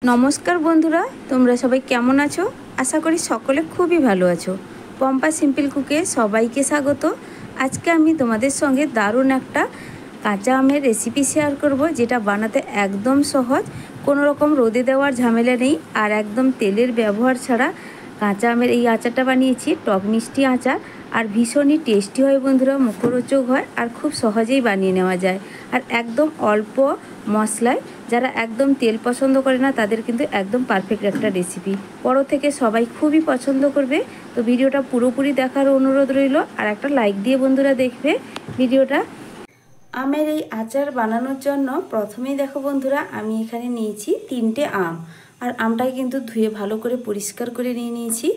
नमस्कार बंधुरा তোমরা সবাই কেমন আছো? আশা করি সকলে খুবই ভালো আছো। পম্পা সিম্পল কুকে সবাইকে স্বাগত। আজকে আমি তোমাদের সঙ্গে দারুণ একটা কাঁচা আমের রেসিপি শেয়ার করব, যেটা বানাতে একদম সহজ, কোনো রকম রোদে দেওয়ার ঝামেলা নেই আর একদম তেলের ব্যবহার ছাড়া কাঁচা আমের এই আচারটা বানিয়েছি। টক মিষ্টি আচার আর ভীষণই টেস্টি হয় বন্ধুরা, মুখরোচক হয় আর খুব সহজেই বানিয়ে নেওয়া যায়। আর একদম অল্প মশলায় যারা একদম তেল পছন্দ করে না তাদের কিন্তু একদম পারফেক্ট একটা রেসিপি। বড় থেকে সবাই খুবই পছন্দ করবে। তো ভিডিওটা পুরোপুরি দেখার অনুরোধ রইল আর একটা লাইক দিয়ে বন্ধুরা দেখবে ভিডিওটা। আমের এই আচার বানানোর জন্য প্রথমেই দেখো বন্ধুরা, আমি এখানে নিয়েছি 3টে আম। আর আমটাকে কিন্তু ধুয়ে ভালো করে পরিষ্কার করে নিয়েছি।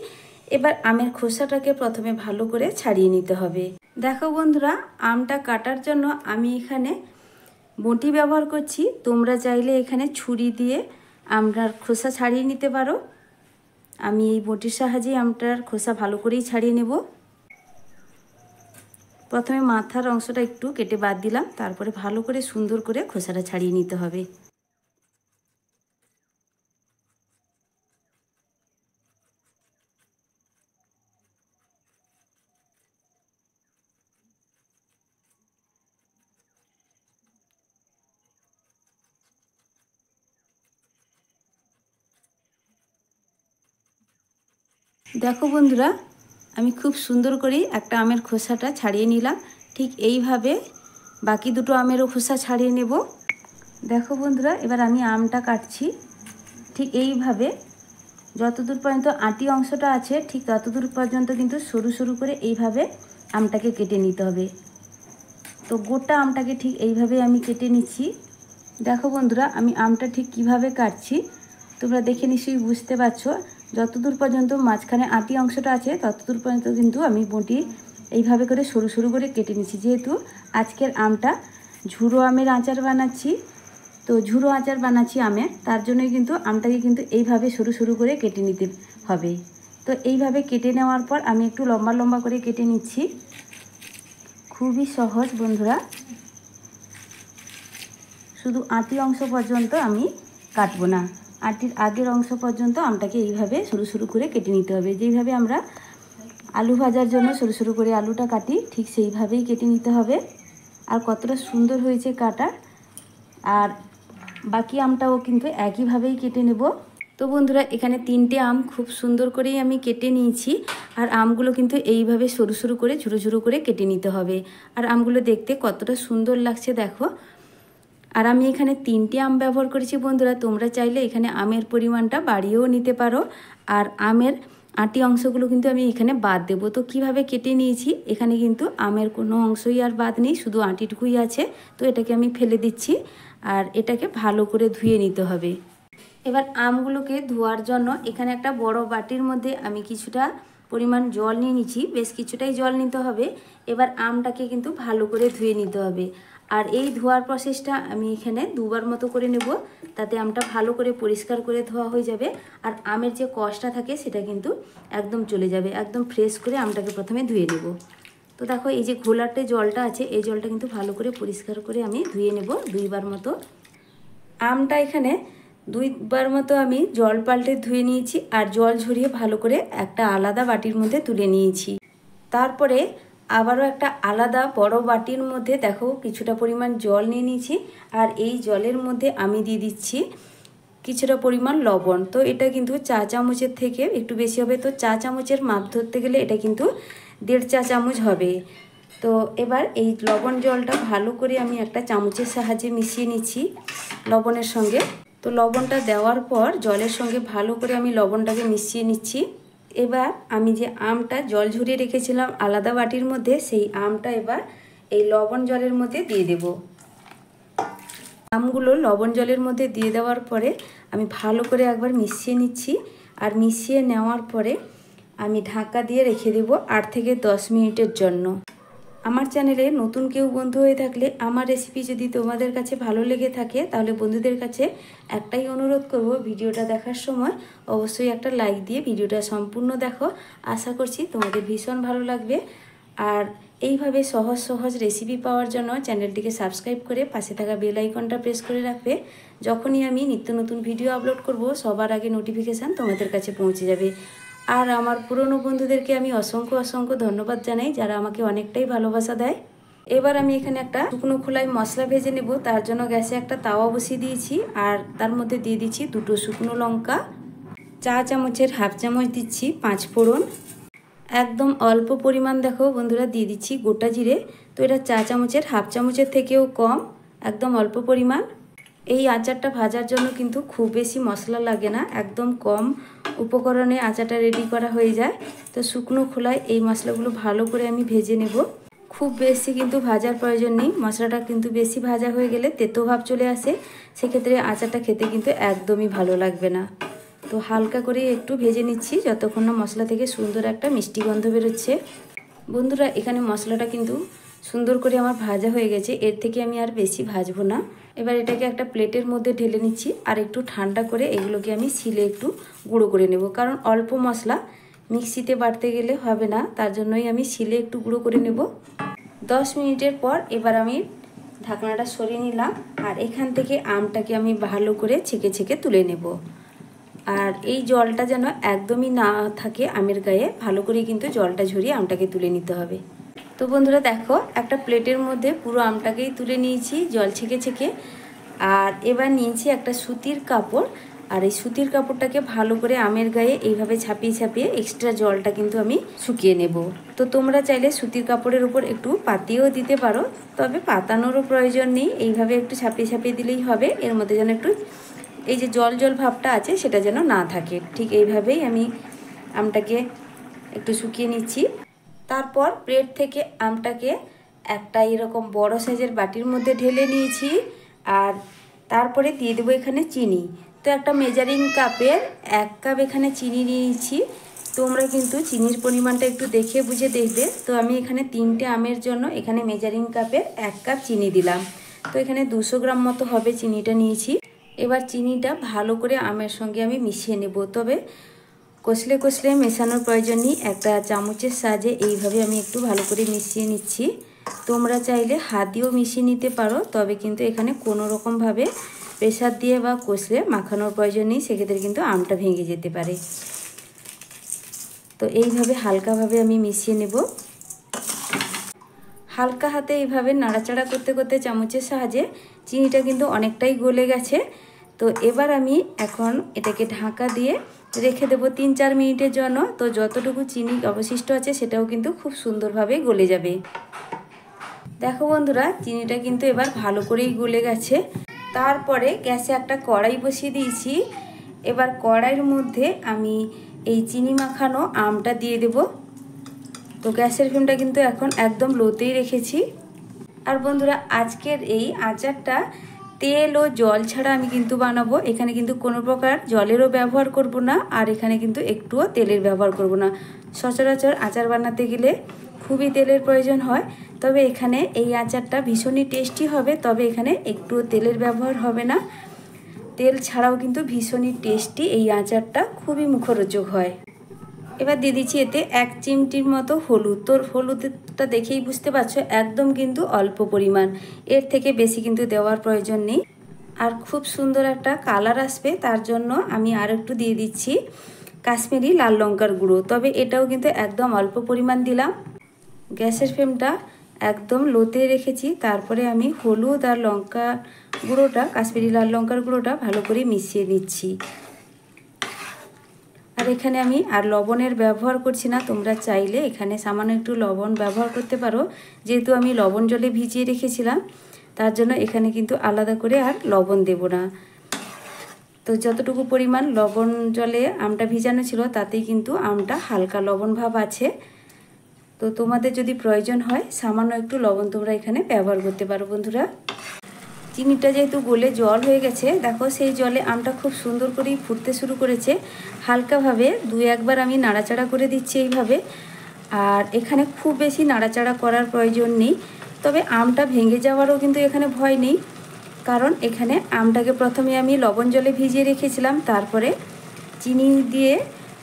এবার আমের খোসাটাকে প্রথমে ভালো করে ছাড়িয়ে নিতে হবে। দেখো বন্ধুরা, আমটা কাটার জন্য আমি এখানে বটি ব্যবহার করছি। তোমরা চাইলে এখানে ছুরি দিয়ে আমটার খোসা ছাড়িয়ে নিতে পারো। আমি এই বটির সাহায্যে আমটার খোসা ভালো করেই ছাড়িয়ে নেব। প্রথমে মাথার অংশটা একটু কেটে বাদ দিলাম, তারপরে ভালো করে সুন্দর করে খোসাটা ছাড়িয়ে নিতে হবে। দেখো বন্ধুরা, আমি খুব সুন্দর করেই একটা আমের খোসাটা ছাড়িয়ে নিলাম। ঠিক এইভাবে বাকি দুটো আমেরও খোসা ছাড়িয়ে নেব। দেখো বন্ধুরা, এবার আমি আমটা কাটছি। ঠিক এইভাবে যতদূর পর্যন্ত আটি অংশটা আছে ঠিক ততদূর পর্যন্ত কিন্তু সরু সরু করে এইভাবে আমটাকে কেটে নিতে হবে। তো গোটা আমটাকে ঠিক এইভাবে আমি কেটে নিচ্ছি। দেখো বন্ধুরা, আমি আমটা ঠিক কিভাবে কাটছি তোমরা দেখে নিশ্চয়ই বুঝতে পারছো। যতদূর পর্যন্ত মাঝখানে আটি অংশটা আছে ততদূর পর্যন্ত কিন্তু আমি বটি এইভাবে করে সরু সরু করে কেটে নিচ্ছি। যেহেতু আজকের আমটা ঝুড়ো আমের আচার বানাচ্ছি, তো ঝুড়ো আচার বানাচ্ছি আমের, তার জন্যই কিন্তু আমটাকে কিন্তু এইভাবে সরু সরু করে কেটে নিতে হবে। তো এইভাবে কেটে নেওয়ার পর আমি একটু লম্বা লম্বা করে কেটে নিচ্ছি। খুবই সহজ বন্ধুরা, শুধু আটি অংশ পর্যন্ত আমি কাটবো না, আটির আগের অংশ পর্যন্ত আমটাকে এইভাবে সরু সরু করে কেটে নিতে হবে। যেইভাবে আমরা আলু ভাজার জন্য সরু সরু করে আলুটা কাটি ঠিক সেইভাবেই কেটে নিতে হবে। আর কতটা সুন্দর হয়েছে কাটা। আর বাকি আমটাও কিন্তু একইভাবেই কেটে নেব। তো বন্ধুরা, এখানে 3টে আম খুব সুন্দর করেই আমি কেটে নিয়েছি। আর আমগুলো কিন্তু এইভাবে সরু সরু করে ঝুরো ঝুরো করে কেটে নিতে হবে। আর আমগুলো দেখতে কতটা সুন্দর লাগছে দেখো। আর আমি এখানে 3টে আম ব্যবহার করেছি বন্ধুরা, তোমরা চাইলে এখানে আমের পরিমাণটা বাড়িয়েও নিতে পারো। আর আমের আটি অংশগুলো কিন্তু আমি এখানে বাদ দেবো। তো কিভাবে কেটে নিয়েছি, এখানে কিন্তু আমের কোনো অংশই আর বাদ নেই, শুধু আটিটুকুই আছে। তো এটাকে আমি ফেলে দিচ্ছি আর এটাকে ভালো করে ধুয়ে নিতে হবে। এবার আমগুলোকে ধোয়ার জন্য এখানে একটা বড় বাটির মধ্যে আমি কিছুটা পরিমাণ জল নিয়ে নিচ্ছি। বেশ কিছুটাই জল নিতে হবে। এবার আমটাকে কিন্তু ভালো করে ধুয়ে নিতে হবে। আর এই ধোয়ার প্রসেসটা আমি এখানে 2বার মতো করে নেব, তাতে আমটা ভালো করে পরিষ্কার করে ধোয়া হয়ে যাবে। আর আমের যে কষটা থাকে সেটা কিন্তু একদম চলে যাবে। একদম ফ্রেশ করে আমটাকে প্রথমে ধুয়ে নেব। তো দেখো, এই যে ঘোলাটে জলটা আছে এই জলটা কিন্তু ভালো করে পরিষ্কার করে আমি ধুয়ে নেব 2বার মতো। আমটা এখানে 2বার মতো আমি জল পাল্টে ধুয়ে নিয়েছি আর জল ঝরিয়ে ভালো করে একটা আলাদা বাটির মধ্যে তুলে নিয়েছি। তারপরে আবারও একটা আলাদা বড় বাটির মধ্যে দেখো কিছুটা পরিমাণ জল নিয়ে নিয়েছি। আর এই জলের মধ্যে আমি দিয়ে দিচ্ছি কিছুটা পরিমাণ লবণ। তো এটা কিন্তু চা চামচের থেকে একটু বেশি হবে। তো চা চামচের মাপ ধরতে গেলে এটা কিন্তু 1.5 চা চামচ হবে। তো এবার এই লবণ জলটা ভালো করে আমি একটা চামচের সাহায্যে মিশিয়ে নিচ্ছি লবণের সঙ্গে। তো লবণটা দেওয়ার পর জলের সঙ্গে ভালো করে আমি লবণটাকে মিশিয়ে নিচ্ছি। এবার আমি যে আমটা জল ঝরিয়ে রেখেছিলাম আলাদা বাটির মধ্যে, সেই আমটা এবার এই লবণ জলের মধ্যে দিয়ে দেব। আমগুলো লবণ জলের মধ্যে দিয়ে দেওয়ার পরে আমি ভালো করে একবার মিশিয়ে নিচ্ছি। আর মিশিয়ে নেওয়ার পরে আমি ঢাকা দিয়ে রেখে দেব 8 থেকে 10 মিনিটের জন্য। আমার চ্যানেলে নতুন কেউ বন্ধু হয়ে থাকলে আমার রেসিপি যদি তোমাদের কাছে ভালো লেগে থাকে তাহলে বন্ধুদের কাছে একটাই অনুরোধ করব, ভিডিওটা দেখার সময় অবশ্যই একটা লাইক দিয়ে ভিডিওটা সম্পূর্ণ দেখো। আশা করছি তোমাদের ভীষণ ভালো লাগবে। আর এইভাবে সহজ সহজ রেসিপি পাওয়ার জন্য চ্যানেলটিকে সাবস্ক্রাইব করে পাশে থাকা বেল আইকনটা প্রেস করে রাখবে। যখনই আমি নিত্য নতুন ভিডিও আপলোড করব সবার আগে নোটিফিকেশান তোমাদের কাছে পৌঁছে যাবে। আর আমার পুরনো বন্ধুদেরকে আমি অসংখ্য অসংখ্য ধন্যবাদ জানাই, যারা আমাকে অনেকটাই ভালোবাসা দেয়। এবার আমি এখানে একটা শুকনো খোলায় মশলা ভেজে নেব। তার জন্য গ্যাসে একটা তাওয়া বসিয়ে দিয়েছি, আর তার মধ্যে দিয়ে দিচ্ছি 2টো শুকনো লঙ্কা, চা চামচের হাফ চামচ দিচ্ছি 5 ফোড়ন, একদম অল্প পরিমাণ দেখো বন্ধুরা দিয়ে দিচ্ছি গোটা জিরে। তো এটা চা চামচের হাফ চামচের থেকেও কম, একদম অল্প পরিমাণ। এই আচারটা ভাজার জন্য কিন্তু খুব বেশি মশলা লাগে না, একদম কম উপকরণে আচারটা রেডি করা হয়ে যায়। তো শুকনো খোলায় এই মশলাগুলো ভালো করে আমি ভেজে নেব। খুব বেশি কিন্তু ভাজার প্রয়োজন নেই, মশলাটা কিন্তু বেশি ভাজা হয়ে গেলে তেতো ভাব চলে আসে, সেক্ষেত্রে আচারটা খেতে কিন্তু একদমই ভালো লাগবে না। তো হালকা করে একটু ভেজে নিচ্ছি যতক্ষণ না মশলা থেকে সুন্দর একটা মিষ্টি গন্ধ বেরোচ্ছে। বন্ধুরা এখানে মশলাটা কিন্তু সুন্দর করে আমার ভাজা হয়ে গেছে, এর থেকে আমি আর বেশি ভাজবো না। এবার এটাকে একটা প্লেটের মধ্যে ঢেলে নিচ্ছি, আর একটু ঠান্ডা করে এগুলোকে আমি শিলে একটু গুঁড়ো করে নেব, কারণ অল্প মশলা মিক্সিতে বাটতে গেলে হবে না, তার জন্যই আমি শিলে একটু গুঁড়ো করে নেব। 10 মিনিটের পর এবার আমি ঢাকনাটা সরিয়ে নিলাম, আর এখান থেকে আমটাকে আমি ভালো করে ছেঁকে ছেঁকে তুলে নেব। আর এই জলটা যেন একদমই না থাকে আমের গায়ে, ভালো করে কিন্তু জলটা ঝরিয়ে আমটাকে তুলে নিতে হবে। তো বন্ধুরা দেখো একটা প্লেটের মধ্যে পুরো আমটাকেই তুলে নিয়েছি জল ছেঁকে ছেঁকে। আর এবার নিয়েছি একটা সুতির কাপড়, আর এই সুতির কাপড়টাকে ভালো করে আমের গায়ে এইভাবে ছাপিয়ে ছাপিয়ে এক্সট্রা জলটা কিন্তু আমি শুকিয়ে নেব। তো তোমরা চাইলে সুতির কাপড়ের উপর একটু পাতিয়েও দিতে পারো, তবে পাতানোরও প্রয়োজন নেই, এইভাবে একটু ছাপিয়ে ছাপিয়ে দিলেই হবে। এর মধ্যে যেন একটু এই যে জল জল ভাবটা আছে সেটা যেন না থাকে, ঠিক এইভাবেই আমি আমটাকে একটু শুকিয়ে নিচ্ছি। তারপর প্লেট থেকে আমটাকে একটা এরকম বড় সাইজের বাটির মধ্যে ঢেলে নিয়েছি, আর তারপরে দিয়ে দেবো এখানে চিনি। তো একটা মেজারিং কাপের 1 কাপ এখানে চিনি নিয়েছি। তোমরা কিন্তু চিনির পরিমাণটা একটু দেখে বুঝে দেখবে। তো আমি এখানে 3টে আমের জন্য এখানে মেজারিং কাপের 1 কাপ চিনি দিলাম। তো এখানে 200 গ্রাম মতো হবে চিনিটা নিয়েছি। এবার চিনিটা ভালো করে আমের সঙ্গে আমি মিশিয়ে নেব, তবে কষলে কষলে মেশানোর প্রয়োজন নেই, একটা চামচের সাহায্যে এইভাবে আমি একটু ভালো করে মিশিয়ে নিচ্ছি। তোমরা চাইলে হাত দিয়েও মিশিয়ে নিতে পারো, তবে কিন্তু এখানে কোনো রকমভাবে প্রেসার দিয়ে বা কষলে মাখানোর প্রয়োজন নেই, সেক্ষেত্রে কিন্তু আমটা ভেঙে যেতে পারে। তো এইভাবে হালকাভাবে আমি মিশিয়ে নেব। হালকা হাতে এইভাবে নাড়াচাড়া করতে করতে চামচের সাহায্যে চিনিটা কিন্তু অনেকটাই গলে গেছে। তো এবার আমি এখন এটাকে ঢাকা দিয়ে রেখে দেবো 3-4 মিনিটের জন্য। তো যতটুকু চিনি অবশিষ্ট আছে সেটাও কিন্তু খুব সুন্দরভাবে গলে যাবে। দেখো বন্ধুরা চিনিটা কিন্তু এবার ভালো করেই গলে গেছে। তারপরে গ্যাসে একটা কড়াই বসিয়ে দিয়েছি। এবার কড়াইয়ের মধ্যে আমি এই চিনি মাখানো আমটা দিয়ে দেব। তো গ্যাসের ফ্লেমটা কিন্তু এখন একদম লোতেই রেখেছি। আর বন্ধুরা আজকের এই আচারটা তেল ও জল ছাড়া আমি কিন্তু বানাবো, এখানে কিন্তু কোনো প্রকার জলেরও ব্যবহার করব না, আর এখানে কিন্তু একটুও তেলের ব্যবহার করব না। সচরাচর আচার বানাতে গেলে খুবই তেলের প্রয়োজন হয়, তবে এখানে এই আচারটা ভীষণই টেস্টি হবে, তবে এখানে একটুও তেলের ব্যবহার হবে না। তেল ছাড়াও কিন্তু ভীষণই টেস্টি এই আচারটা, খুবই মুখরোচক হয়। এবার দিয়ে দিচ্ছি এতে 1 চিমটির মতো হলুদ। তো হলুদটা দেখেই বুঝতে পারছো একদম কিন্তু অল্প পরিমাণ, এর থেকে বেশি কিন্তু দেওয়ার প্রয়োজন নেই। আর খুব সুন্দর একটা কালার আসবে, তার জন্য আমি আর একটু দিয়ে দিচ্ছি কাশ্মীরি লাল লঙ্কার গুঁড়ো, তবে এটাও কিন্তু একদম অল্প পরিমাণ দিলাম। গ্যাসের ফ্লেমটা একদম লোতে রেখেছি। তারপরে আমি হলুদ আর লঙ্কা গুঁড়োটা, কাশ্মীরি লাল লঙ্কার গুঁড়োটা ভালো করে মিশিয়ে নিচ্ছি। আর এখানে আমি আর লবণের ব্যবহার করছি না, তোমরা চাইলে এখানে সামান্য একটু লবণ ব্যবহার করতে পারো, যেহেতু আমি লবণ জলে ভিজিয়ে রেখেছিলাম, তার জন্য এখানে কিন্তু আলাদা করে আর লবণ দেব না। তো যতটুকু পরিমাণ লবণ জলে আমটা ভিজানো ছিল তাতেই কিন্তু আমটা হালকা লবণ ভাব আছে। তো তোমাদের যদি প্রয়োজন হয় সামান্য একটু লবণ তোমরা এখানে ব্যবহার করতে পারো। বন্ধুরা চিনিটা যেহেতু গলে জল হয়ে গেছে, দেখো সেই জলে আমটা খুব সুন্দর করেই ফুটতে শুরু করেছে। হালকাভাবে 2-1 বার আমি নাড়াচাড়া করে দিচ্ছি এইভাবে। আর এখানে খুব বেশি নাড়াচাড়া করার প্রয়োজন নেই, তবে আমটা ভেঙে যাওয়ারও কিন্তু এখানে ভয় নেই, কারণ এখানে আমটাকে প্রথমে আমি লবণ জলে ভিজিয়ে রেখেছিলাম, তারপরে চিনি দিয়ে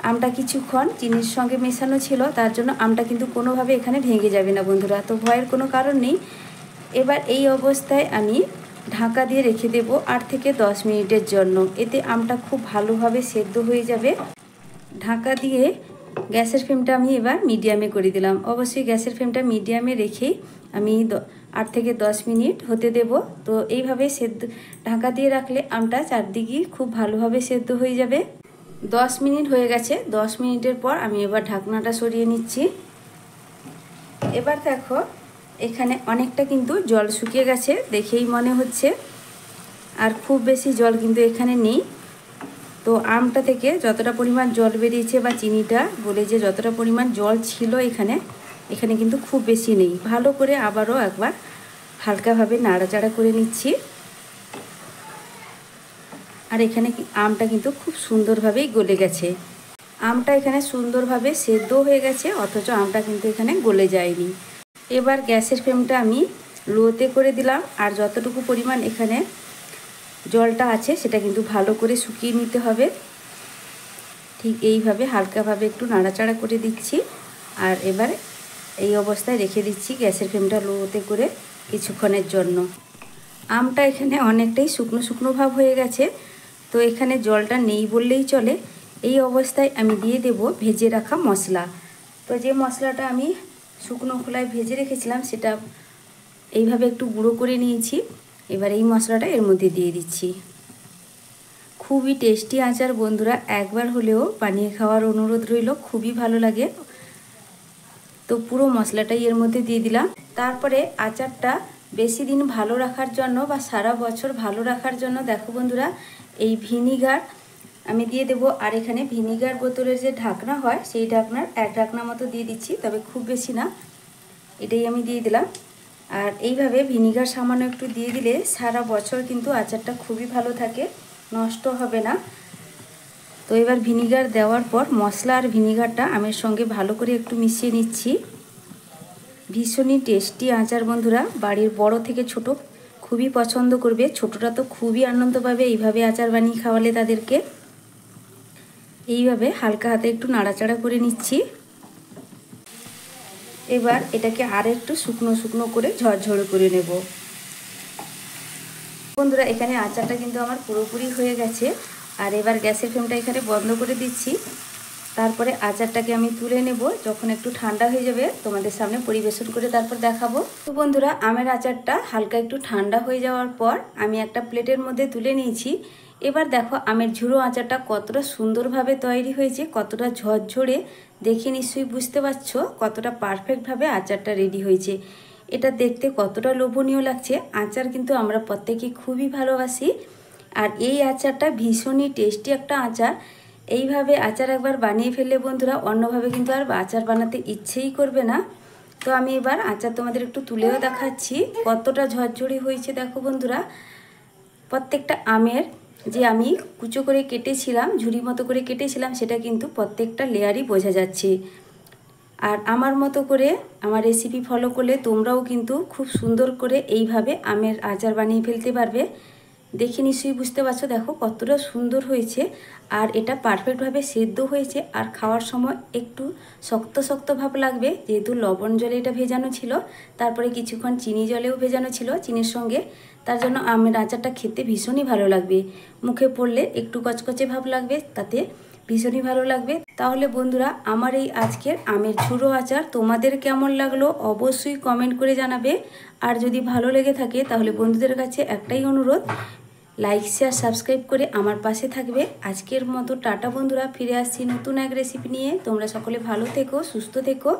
আমটা কিছুক্ষণ চিনির সঙ্গে মেশানো ছিল, তার জন্য আমটা কিন্তু কোনোভাবে এখানে ভেঙে যাবে না বন্ধুরা, তো ভয়ের কোনো কারণ নেই। এবার এই অবস্থায় আমি ঢাকা দিয়ে রেখে দেব 8 থেকে 10 মিনিটের জন্য। এতে আমটা খুব ভালোভাবে সেদ্ধ হয়ে যাবে। ঢাকা দিয়ে গ্যাসের ফ্লেমটা আমি এবার মিডিয়ামে করে দিলাম। অবশ্যই গ্যাসের ফ্লেমটা মিডিয়ামে রেখেই আমি 8 থেকে 10 মিনিট হতে দেব। তো এইভাবে সেদ্ধ ঢাকা দিয়ে রাখলে আমটা চারদিকে খুব ভালোভাবে সেদ্ধ হয়ে যাবে। 10 মিনিট হয়ে গেছে। 10 মিনিটের পর আমি এবার ঢাকনাটা সরিয়ে নিচ্ছি। এবার দেখো এখানে অনেকটা কিন্তু জল শুকিয়ে গেছে, দেখেই মনে হচ্ছে। আর খুব বেশি জল কিন্তু এখানে নেই। তো আমটা থেকে যতটা পরিমাণ জল বেরিয়েছে বা চিনিটা বলে যে যতটা পরিমাণ জল ছিল এখানে কিন্তু খুব বেশি নেই। ভালো করে আবারও একবার হালকাভাবে নাড়াচাড়া করে নিচ্ছি। আর এখানে আমটা কিন্তু খুব সুন্দরভাবেই গলে গেছে। আমটা এখানে সুন্দরভাবে সেদ্ধ হয়ে গেছে, অথচ আমটা কিন্তু এখানে গলে যায়নি। এবার গ্যাসের ফ্লেমটা আমি লোতে করে দিলাম। আর যতটুকু পরিমাণ এখানে জলটা আছে সেটা কিন্তু ভালো করে শুকিয়ে নিতে হবে। ঠিক এইভাবে হালকাভাবে একটু নাড়াচাড়া করে দিচ্ছি। আর এবার এই অবস্থায় রেখে দিচ্ছি গ্যাসের ফ্লেমটা লোতে করে কিছুক্ষণের জন্য। আমটা এখানে অনেকটাই শুকনো শুকনো ভাব হয়ে গেছে, তো এখানে জলটা নেই বললেই চলে। এই অবস্থায় আমি দিয়ে দেব ভেজে রাখা মশলা। তো যে মশলাটা আমি শুকনো খোলায় ভেজে রেখেছিলাম সেটা এইভাবে একটু গুঁড়ো করে নিয়েছি। এবার এই মশলাটা এর মধ্যে দিয়ে দিচ্ছি। খুবই টেস্টি আচার বন্ধুরা, একবার হলেও বানিয়ে খাওয়ার অনুরোধ রইল, খুবই ভালো লাগে। তো পুরো মশলাটাই এর মধ্যে দিয়ে দিলাম। তারপরে আচারটা বেশি দিন ভালো রাখার জন্য বা সারা বছর ভালো রাখার জন্য দেখো বন্ধুরা এই ভিনিগার আমি দিয়ে দেব। আর এখানে ভিনিগার বোতলের যে ঢাকনা হয় সেই ঢাকনার 1 ঢাকনা মতো দিয়ে দিচ্ছি, তবে খুব বেশি না, এটাই আমি দিয়ে দিলাম। আর এইভাবে ভিনিগার সামান্য একটু দিয়ে দিলে সারা বছর কিন্তু আচারটা খুবই ভালো থাকে, নষ্ট হবে না। তো এবার ভিনিগার দেওয়ার পর মশলা আর ভিনিগারটা আমের সঙ্গে ভালো করে একটু মিশিয়ে নিচ্ছি। ভীষণই টেস্টি আচার বন্ধুরা, বাড়ির বড় থেকে ছোট খুবই পছন্দ করবে। ছোটরা তো খুবই আনন্দ পাবে এইভাবে আচার বানিয়ে খাওয়ালে তাদেরকে। এইভাবে হালকা হাতে একটু নাড়াচাড়া করে নিচ্ছি। এবার এটাকে আর একটু শুকনো শুকনো করে ঝরঝরে করে নেব বন্ধুরা। এখানে আচারটা কিন্তু আমার পুরোপুরি হয়ে গেছে। আর এবার গ্যাসের ফ্লেমটা এখানে বন্ধ করে দিচ্ছি। তারপরে আচারটাকে আমি তুলে নেব, যখন একটু ঠান্ডা হয়ে যাবে তোমাদের সামনে পরিবেশন করে তারপর দেখাবো। তো বন্ধুরা আমের আচারটা হালকা একটু ঠান্ডা হয়ে যাওয়ার পর আমি একটা প্লেটের মধ্যে তুলে নিয়েছি। এবার দেখো আমের ঝুড়ো আচারটা কতটা সুন্দরভাবে তৈরি হয়েছে, কতটা ঝরঝরে, দেখে নিশ্চয়ই বুঝতে পারছো কতটা পারফেক্টভাবে আচারটা রেডি হয়েছে। এটা দেখতে কতটা লোভনীয় লাগছে। আচার কিন্তু আমরা প্রত্যেকেই খুবই ভালোবাসি। আর এই আচারটা ভীষণই টেস্টি একটা আচার। এইভাবে আচার একবার বানিয়ে ফেললে বন্ধুরা অন্যভাবে কিন্তু আর আচার বানাতে ইচ্ছেই করবে না। তো আমি এবার আচার তোমাদের একটু তুলেও দেখাচ্ছি কতটা ঝরঝরে হয়েছে। দেখো বন্ধুরা প্রত্যেকটা আমের যে আমি কুচো করে কেটেছিলাম, ঝুড়ি মতো করে কেটেছিলাম, সেটা কিন্তু প্রত্যেকটা লেয়ারই বোঝা যাচ্ছে। আর আমার মতো করে আমার রেসিপি ফলো করলে তোমরাও কিন্তু খুব সুন্দর করে এইভাবে আমের আচার বানিয়ে ফেলতে পারবে। দেখে নিশ্চয়ই বুঝতে পারছো দেখো কতটা সুন্দর হয়েছে। আর এটা পারফেক্টভাবে সেদ্ধ হয়েছে। আর খাওয়ার সময় একটু শক্ত শক্ত ভাব লাগবে, যেহেতু লবণ জলে এটা ভেজানো ছিল, তারপরে কিছুক্ষণ চিনি জলেও ভেজানো ছিল চিনির সঙ্গে, তার জন্য আমের আচারটা খেতে ভীষণই ভালো লাগবে। মুখে পড়লে একটু কচকচে ভাব লাগবে, তাতে ভীষণই ভালো লাগবে। তাহলে বন্ধুরা আমার এই আজকের আমের ঝুড়ো আচার তোমাদের কেমন লাগলো অবশ্যই কমেন্ট করে জানাবে। আর যদি ভালো লেগে থাকে তাহলে বন্ধুদের কাছে একটাই অনুরোধ, লাইক শেয়ার সাবস্ক্রাইব করে আমার পাশে থাকবে। আজকের মতো টাটা বন্ধুরা, ফিরে আসছি নতুন এক রেসিপি নিয়ে। তোমরা সকলে ভালো থেকো, সুস্থ থেকো।